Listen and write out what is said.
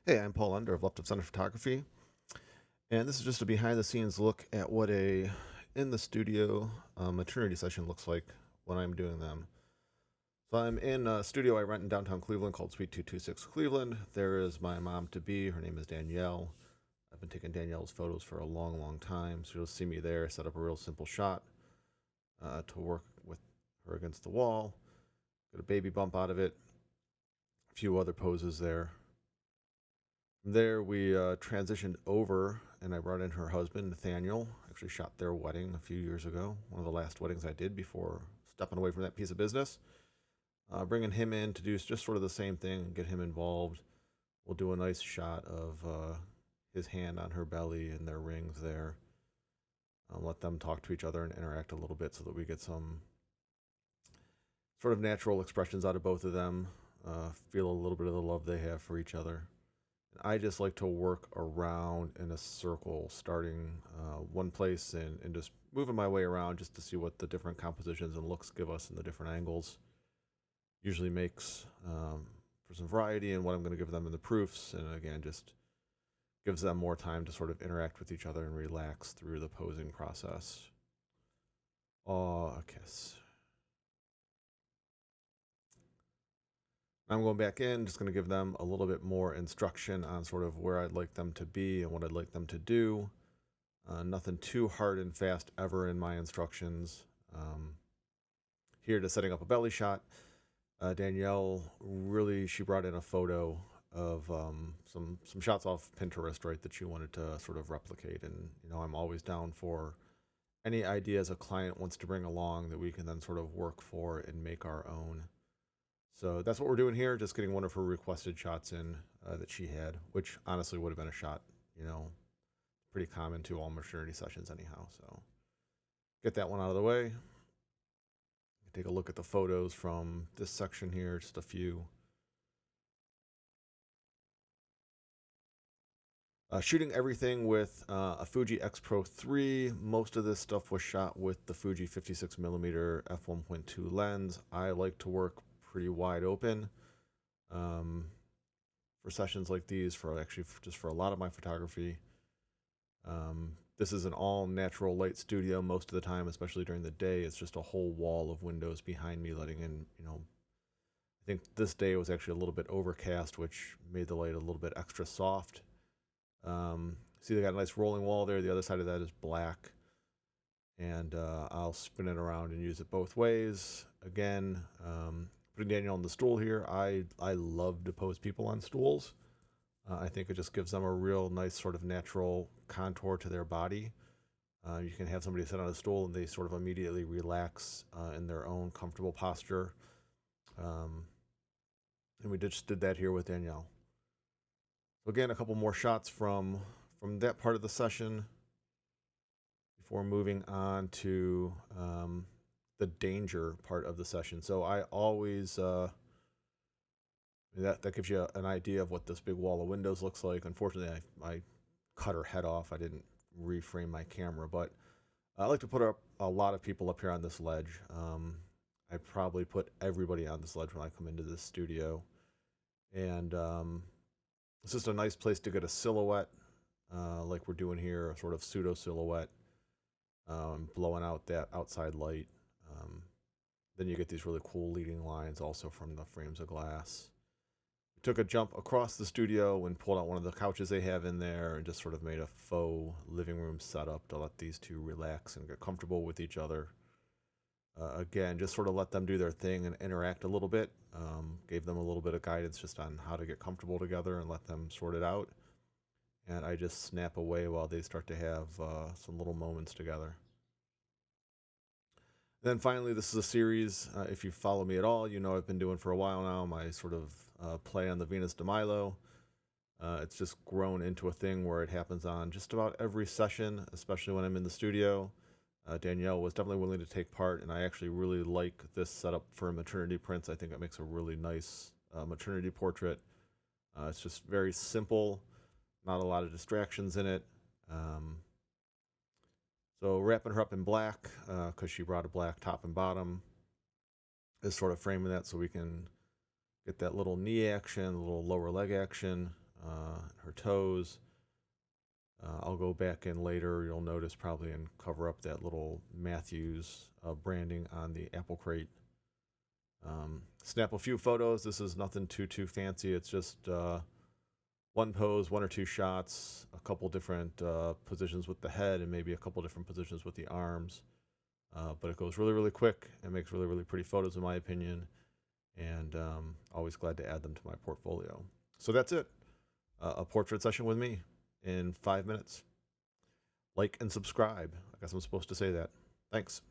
Hey, I'm Paul Under of Left of Center Photography, and this is just a behind the scenes look at what a in the studio maternity session looks like when I'm doing them. So I'm in a studio I rent in downtown Cleveland called Suite 226 Cleveland. There is my mom to be. Her name is Danielle. I've been taking Danielle's photos for a long, long time, so you'll see me there. Set up a real simple shot to work with her against the wall. Get a baby bump out of it. A few other poses there. From there, we transitioned over, and I brought in her husband, Nathaniel. Actually, shot their wedding a few years ago. One of the last weddings I did before stepping away from that piece of business. Bringing him in to do just sort of the same thing and get him involved. We'll do a nice shot of his hand on her belly and their rings there. Let them talk to each other and interact a little bit so that we get some sort of natural expressions out of both of them. Feel a little bit of the love they have for each other. I just like to work around in a circle, starting one place and just moving my way around just to see what the different compositions and looks give us in the different angles. Usually makes for some variety in what I'm going to give them in the proofs, and again, just gives them more time to sort of interact with each other and relax through the posing process. Oh, a kiss. I'm going back in, just going to give them a little bit more instruction on sort of where I'd like them to be and what I'd like them to do. Nothing too hard and fast ever in my instructions. Here to setting up a belly shot. Danielle really, she brought in a photo of some shots off Pinterest, right, that she wanted to sort of replicate. And, I'm always down for any ideas a client wants to bring along that we can then sort of work for and make our own. So that's what we're doing here, just getting one of her requested shots in that she had, which honestly would have been a shot, pretty common to all maternity sessions anyhow. So get that one out of the way. Take a look at the photos from this section here, just a few. Shooting everything with a Fuji X Pro 3. Most of this stuff was shot with the Fuji 56mm f1.2 lens. I like to work pretty wide open for sessions like these, just for a lot of my photography. This is an all natural light studio most of the time, especially during the day. It's just a whole wall of windows behind me letting in, I think this day was actually a little bit overcast, which made the light a little bit extra soft. See, they got a nice rolling wall there. The other side of that is black. And I'll spin it around and use it both ways. Again, putting Danielle on the stool here. I love to pose people on stools. I think it just gives them a real nice sort of natural contour to their body. You can have somebody sit on a stool and they sort of immediately relax in their own comfortable posture. And we just did that here with Danielle. So again, a couple more shots from that part of the session before moving on to the danger part of the session. So I always that gives you an idea of what this big wall of windows looks like. Unfortunately, I cut her head off. I didn't reframe my camera, but I like to put up a lot of people up here on this ledge. I probably put everybody on this ledge when I come into this studio, and it's just a nice place to get a silhouette, like we're doing here, a sort of pseudo silhouette, blowing out that outside light. Then you get these really cool leading lines also from the frames of glass. We took a jump across the studio and pulled out one of the couches they have in there and just sort of made a faux living room setup to let these two relax and get comfortable with each other. Again, just sort of let them do their thing and interact a little bit. Gave them a little bit of guidance just on how to get comfortable together and let them sort it out. And I just snap away while they start to have some little moments together. Then finally, this is a series, if you follow me at all, I've been doing for a while now, my sort of play on the Venus de Milo. It's just grown into a thing where it happens on just about every session, especially when I'm in the studio. Danielle was definitely willing to take part, and I actually really like this setup for maternity prints. I think it makes a really nice maternity portrait. It's just very simple, not a lot of distractions in it. So wrapping her up in black, because she brought a black top and bottom, is sort of framing that so we can get that little knee action, a little lower leg action. her toes. I'll go back in later. You'll notice probably and cover up that little Matthews branding on the apple crate. Snap a few photos. This is nothing too fancy. It's just one pose, one or two shots, a couple different positions with the head, and maybe a couple different positions with the arms. But it goes really quick and makes really pretty photos, in my opinion. And always glad to add them to my portfolio. So that's it. A portrait session with me in 5 minutes. Like and subscribe. I guess I'm supposed to say that. Thanks.